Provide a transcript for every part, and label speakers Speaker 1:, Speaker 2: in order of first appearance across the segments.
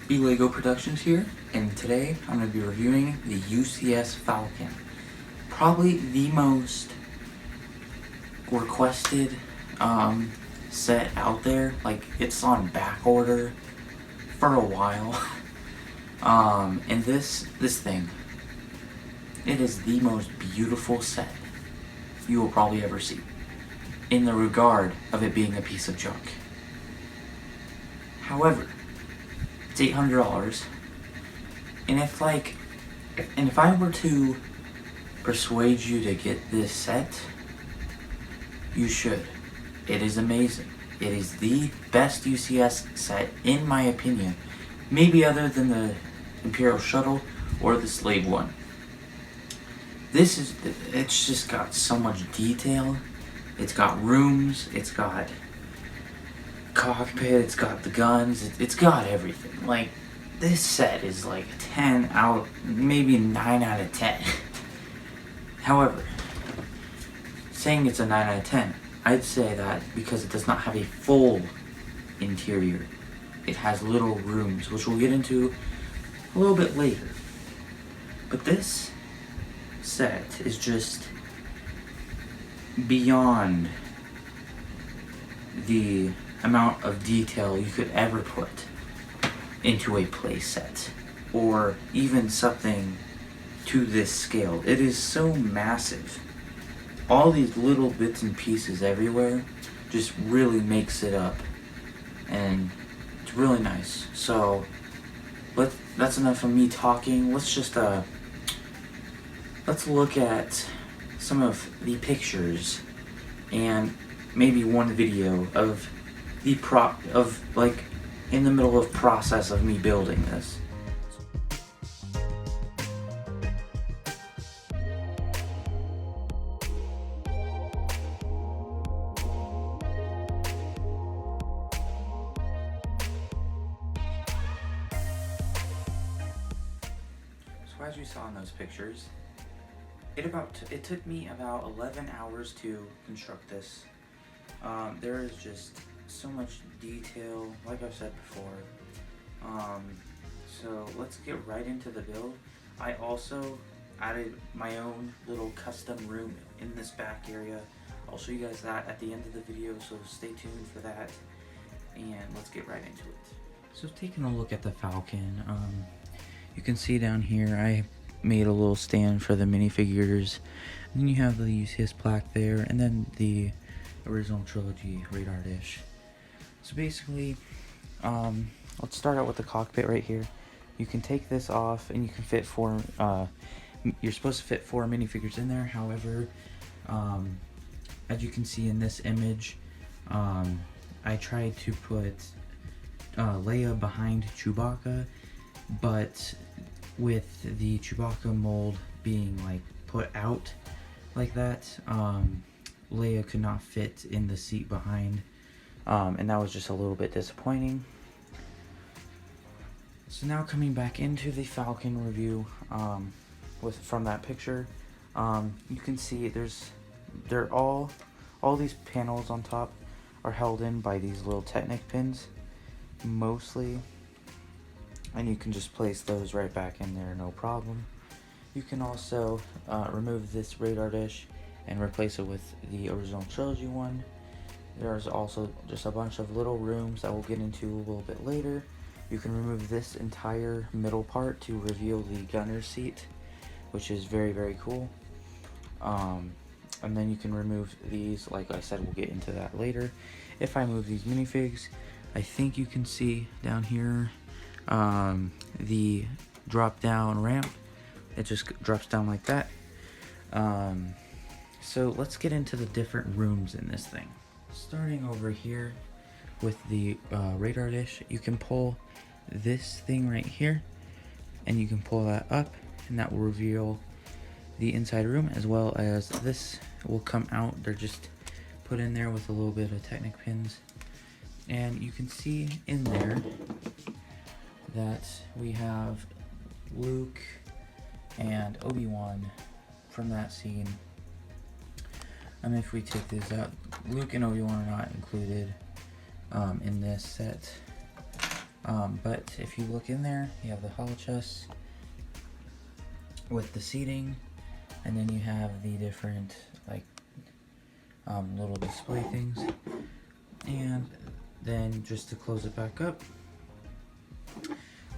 Speaker 1: BLego Productions here, and today I'm going to be reviewing the UCS Falcon. Probably the most requested set out there. Like, it's on back order for a while. And this thing, it is the most beautiful set you will probably ever see, in the regard of it being a piece of junk. However, it's $800, and if I were to persuade you to get this set, you should. It is amazing. It is the best UCS set, in my opinion, maybe other than the Imperial Shuttle or the Slave one. It's just got so much detail. It's got rooms, it's got cockpit, it's got the guns, it's got everything. Like, this set is like a 10 out, maybe 9 out of 10. However, saying it's a 9 out of 10, I'd say that because it does not have a full interior. It has little rooms, which we'll get into a little bit later. But this set is just beyond the amount of detail you could ever put into a playset, or even something to this scale. It is so massive. All these little bits and pieces everywhere just really makes it up, and it's really nice. So that's enough of me talking. Let's look at some of the pictures and maybe one video of like in the middle of process of me building this. So as you saw in those pictures, it took me about 11 hours to construct this. There is just so much detail, like I've said before. So let's get right into the build. I also added my own little custom room in this back area. I'll show you guys that at the end of the video, so stay tuned for that, and let's get right into it. So taking a look at the Falcon, you can see down here I made a little stand for the minifigures, and then you have the UCS plaque there, and then the original trilogy radar dish. So basically, let's start out with the cockpit right here. You can take this off and you can fit you're supposed to fit 4 minifigures in there. However, as you can see in this image, I tried to put Leia behind Chewbacca, but with the Chewbacca mold being like put out like that, Leia could not fit in the seat behind, and that was just a little bit disappointing. So now coming back into the Falcon review, from that picture, you can see all these panels on top are held in by these little Technic pins, mostly, and you can just place those right back in there, no problem. You can also remove this radar dish and replace it with the original trilogy one. There's also just a bunch of little rooms that we'll get into a little bit later. You can remove this entire middle part to reveal the gunner's seat, which is very, very cool. And then you can remove these, like I said, we'll get into that later. If I move these minifigs, I think you can see down here the drop down ramp. It just drops down like that. So let's get into the different rooms in this thing. Starting over here with the radar dish, you can pull this thing right here, and you can pull that up, and that will reveal the inside room, as well as this will come out. They're just put in there with a little bit of Technic pins, and you can see in there that we have Luke and Obi-Wan from that scene. And if we take this out, Luke and Obi-Wan are not included in this set. But if you look in there, you have the hollow chest with the seating, and then you have the different like little display things. And then just to close it back up,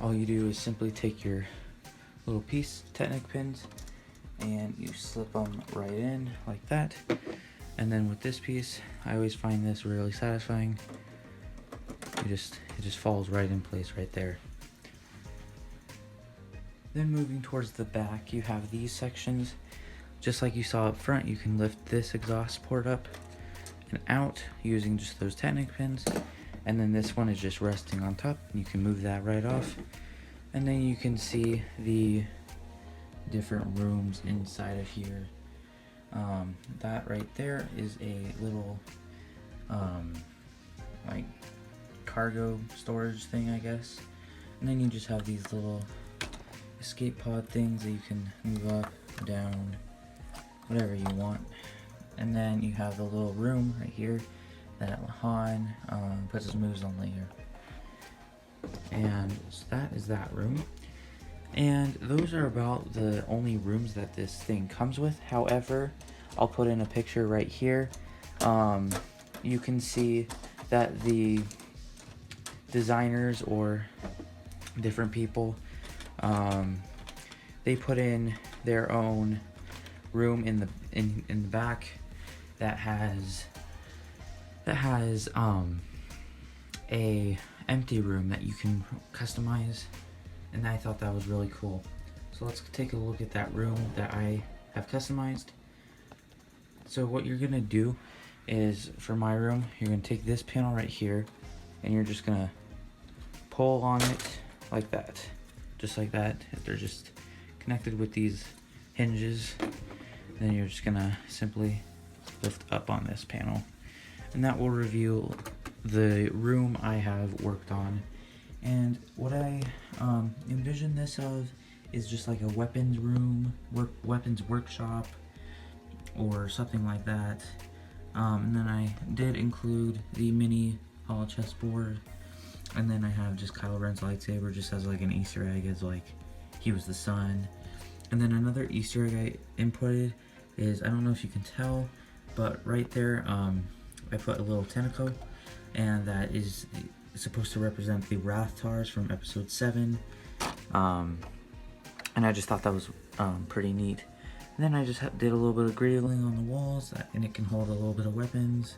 Speaker 1: all you do is simply take your little piece Technic pins and you slip them right in like that. And then with this piece, I always find this really satisfying. It just falls right in place right there. Then moving towards the back, you have these sections. Just like you saw up front, you can lift this exhaust port up and out using just those Technic pins. And then this one is just resting on top. You can move that right off. And then you can see the different rooms inside of here. That right there is a little like cargo storage thing, I guess. And then you just have these little escape pod things that you can move up, down, whatever you want. And then you have the little room right here that Han puts his moves on later. And so that is that room. And those are about the only rooms that this thing comes with. However, I'll put in a picture right here. You can see that the designers or different people, they put in their own room in the back that has a empty room that you can customize, and I thought that was really cool. So let's take a look at that room that I have customized. So what you're gonna do is, for my room, you're gonna take this panel right here and you're just gonna pull on it like that, just like that. They're just connected with these hinges. Then you're just gonna simply lift up on this panel, and that will reveal the room I have worked on. And what I envision this of is just like a weapons room, weapons workshop, or something like that. And then I did include the mini hollow chest board, and then I have just Kylo Ren's lightsaber just as like an Easter egg, as like he was the son. And then another Easter egg I inputted is, I don't know if you can tell, but right there I put a little tentacle, and that is supposed to represent the Rathtars from episode 7. And I just thought that was pretty neat. And then I just did a little bit of greebling on the walls, and it can hold a little bit of weapons.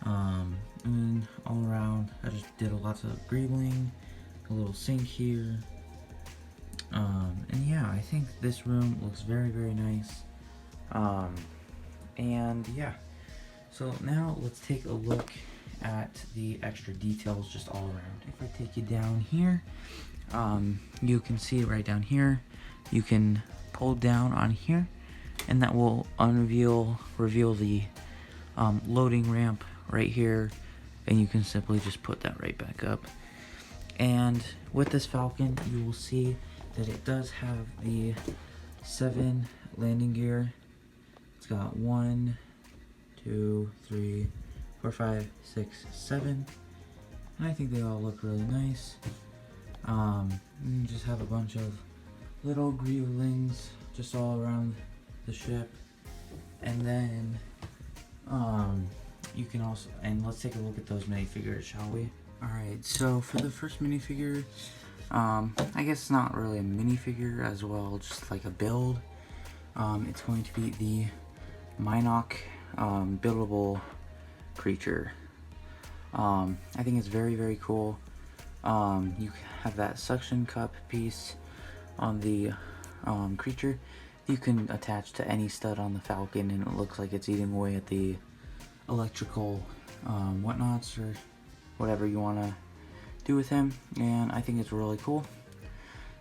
Speaker 1: And all around, I just did lots of greebling, a little sink here. And yeah, I think this room looks very, very nice. And yeah, so now let's take a look at the extra details just all around. If I take you down here, you can see right down here, you can pull down on here, and that will reveal the loading ramp right here, and you can simply just put that right back up. And with this Falcon, you will see that it does have the 7 landing gear. It's got 1, 2, 3, 4, 5, 6, 7, and I think they all look really nice. And you just have a bunch of little greavelings just all around the ship. And then you can also, and let's take a look at those minifigures, shall we? Alright, so for the first minifigure, I guess it's not really a minifigure as well, just like a build. It's going to be the Minoc buildable creature. I think it's very, very cool. You have that suction cup piece on the creature. You can attach to any stud on the Falcon, and it looks like it's eating away at the electrical whatnots or whatever you want to do with him, and I think it's really cool.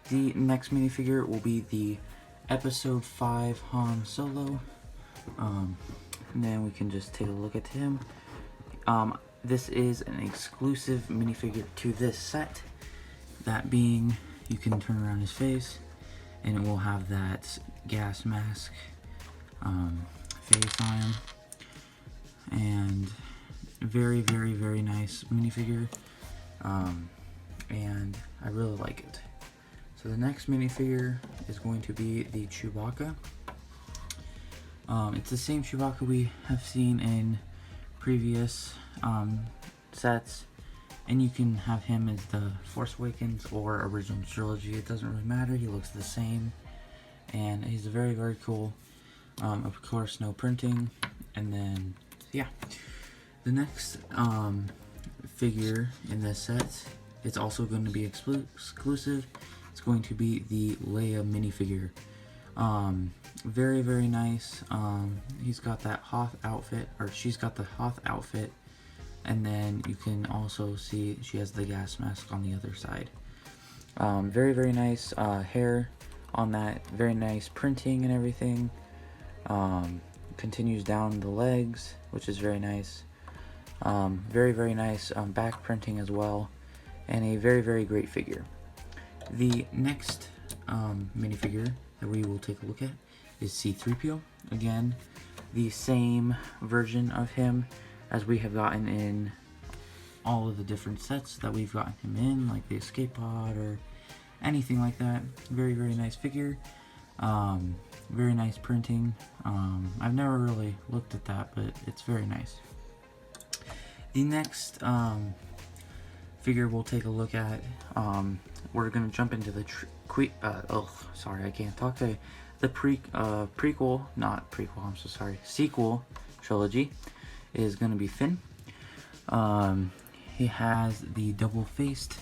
Speaker 1: The next minifigure will be the episode 5 Han Solo, and then we can just take a look at him. This is an exclusive minifigure to this set, that being, you can turn around his face and it will have that gas mask face on him, and very, very, very nice minifigure. and I really like it. So the next minifigure is going to be the Chewbacca. It's the same Chewbacca we have seen in previous sets, and you can have him as the Force Awakens or original trilogy. It doesn't really matter. He looks the same, and he's very, very cool. Of course, no printing. And then, yeah, the next figure in this set, it's also going to be exclusive. It's going to be the Leia minifigure. Very, very nice. He's got that Hoth outfit, or she's got the Hoth outfit, and then you can also see she has the gas mask on the other side. Very, very nice hair on that. Very nice printing and everything. Continues down the legs, which is very nice. Very, very nice back printing as well, and a very, very great figure. The next minifigure that we will take a look at is C-3PO. Again, the same version of him as we have gotten in all of the different sets that we've gotten him in, like the escape pod or anything like that. Very, very nice figure. Very nice printing. I've never really looked at that, but it's very nice. The next figure we'll take a look at, we're gonna jump into the sequel trilogy is gonna be Finn. He has the double-faced.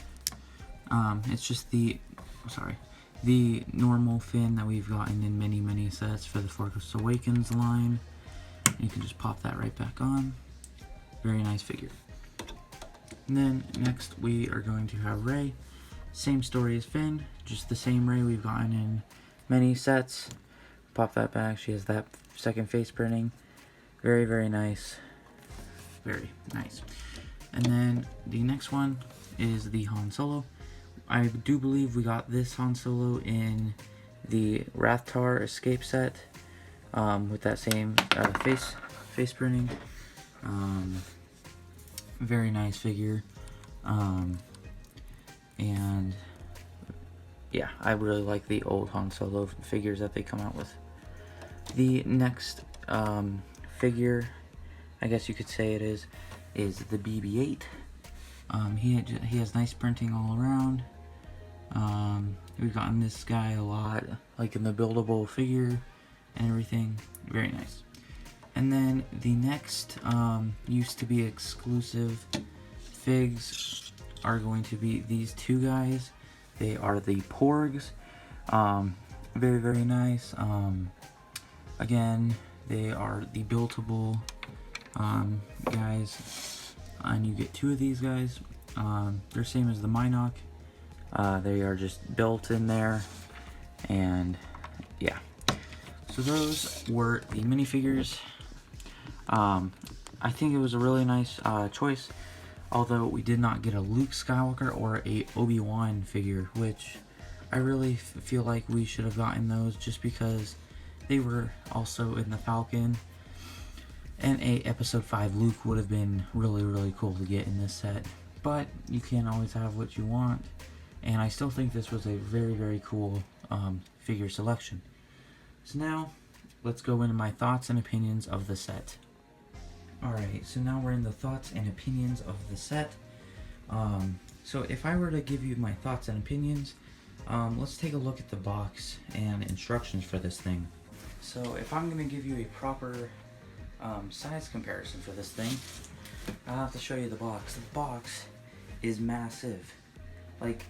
Speaker 1: It's just the normal Finn that we've gotten in many sets for the Force Awakens line. You can just pop that right back on. Very nice figure. And then next we are going to have Rey. Same story as Finn, just the same Rey we've gotten in many sets. Pop that back. She has that second face printing. Very, very nice. Very nice. And then the next one is the Han Solo. I do believe we got this Han Solo in the Rathtar Escape set with that same face printing. Very nice figure. And yeah, I really like the old Han Solo figures that they come out with. The next figure, I guess you could say it is the BB-8. He has nice printing all around. We've gotten this guy a lot, like in the buildable figure and everything. Very nice. And then the next used to be exclusive figs are going to be these two guys. They are the Porgs. Very, very nice. Again, they are the buildable guys, and you get two of these guys. They're same as the Minoc. They are just built in there, and yeah. So those were the minifigures. I think it was a really nice choice, although we did not get a Luke Skywalker or a Obi-Wan figure, which I really feel like we should have gotten those just because they were also in the Falcon, and a Episode 5 Luke would have been really, really cool to get in this set. But you can't always have what you want, and I still think this was a very, very cool figure selection. So now, let's go into my thoughts and opinions of the set. Alright, so now we're in the thoughts and opinions of the set. So if I were to give you my thoughts and opinions, let's take a look at the box and instructions for this thing. So if I'm going to give you a proper size comparison for this thing, I'll have to show you the box. The box is massive. Like,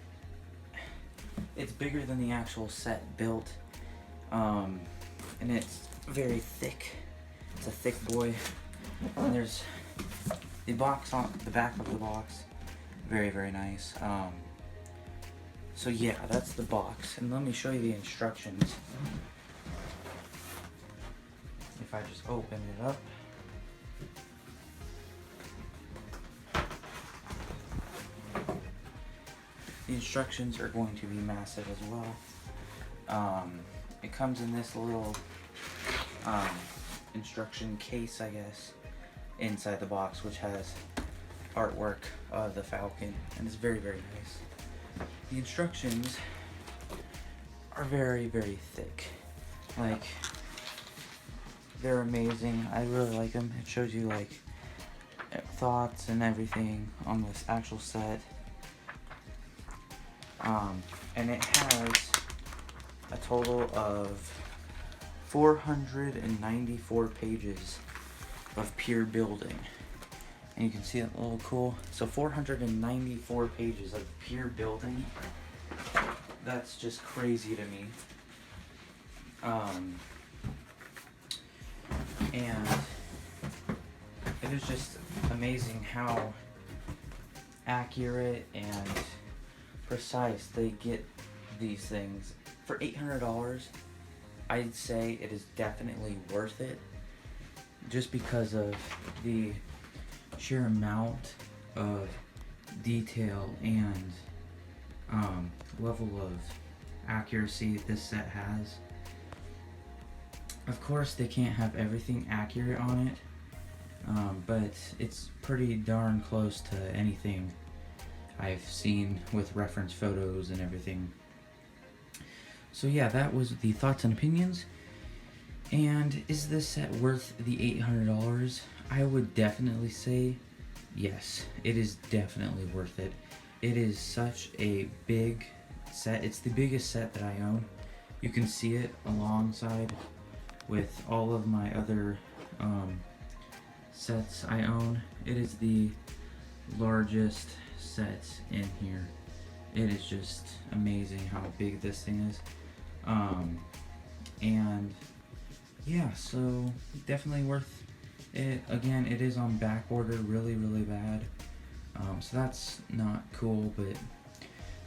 Speaker 1: it's bigger than the actual set built, and it's very thick. It's a thick boy. And there's the box on the back of the box. Very, very nice. So yeah, that's the box. And let me show you the instructions. If I just open it up. The instructions are going to be massive as well. It comes in this little instruction case, I guess, inside the box, which has artwork of the Falcon, and it's very, very nice. the instructions are very, very thick. Like, they're amazing. I really like them. It shows you like thoughts and everything on this actual set. And it has a total of 494 pages of pure building. And you can see that little cool. So 494 pages of pure building. That's just crazy to me. And it is just amazing how accurate and precise they get these things. For $800, I'd say it is definitely worth it, just because of the sheer amount of detail and level of accuracy this set has. Of course, they can't have everything accurate on it, but it's pretty darn close to anything I've seen with reference photos and everything. So yeah, that was the thoughts and opinions. And is this set worth the $800? I would definitely say yes, it is definitely worth it. It is such a big set. It's the biggest set that I own. You can see it alongside with all of my other sets I own. It is the largest set in here. It is just amazing how big this thing is. And yeah, so definitely worth it. Again, it is on back order really, really bad. So that's not cool, but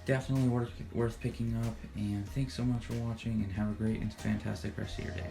Speaker 1: definitely worth picking up. And thanks so much for watching, and have a great and fantastic rest of your day.